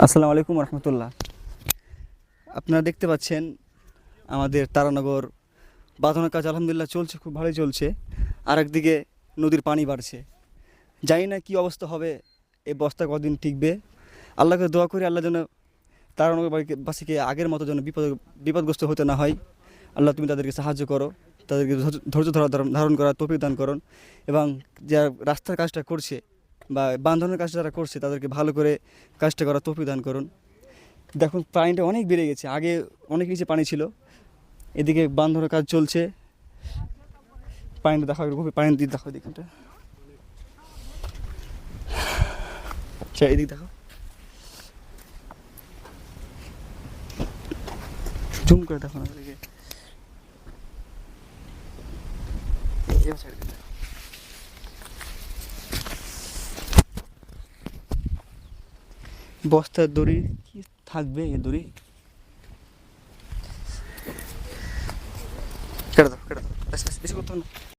আসসালামু আলাইকুম রহমতুল্লাহ। আপনারা দেখতে পাচ্ছেন আমাদের তারানগর বাঁধানোর কাজ আলহামদুলিল্লাহ চলছে, খুব ভালোই চলছে। আর একদিকে নদীর পানি বাড়ছে, জানি না কী অবস্থা হবে, এই বস্তা কদিন টিকবে। আল্লাহকে দোয়া করি আল্লাহ যেন তারানগর বাসীকে আগের মতো যেন বিপদগ্রস্ত হতে না হয়। আল্লাহ তুমি তাদেরকে সাহায্য করো, তাদেরকে ধৈর্য ধারণ করার তৌফিক দান করুন, এবং যারা রাস্তার কাজটা করছে বা বাঁধানোর কাজটা যারা করছে তাদেরকে ভালো করে কাজটা করার তৌফিক দান করুন। দেখুন পানিটা অনেক বেড়ে গেছে, আগে অনেক নিচে পানি ছিল, এদিকে বাঁধানোর কাজ চলছে। পানিটা দেখা পানি দিক দেখো, এদিকটা আচ্ছা, এদিক দেখো, জুম করে দেখো না এদিকে। বস্তার দড়ি কি থাকবে, এ দড়ি কেটে দাও, কেটে দাও, বেশি করতে হবে না।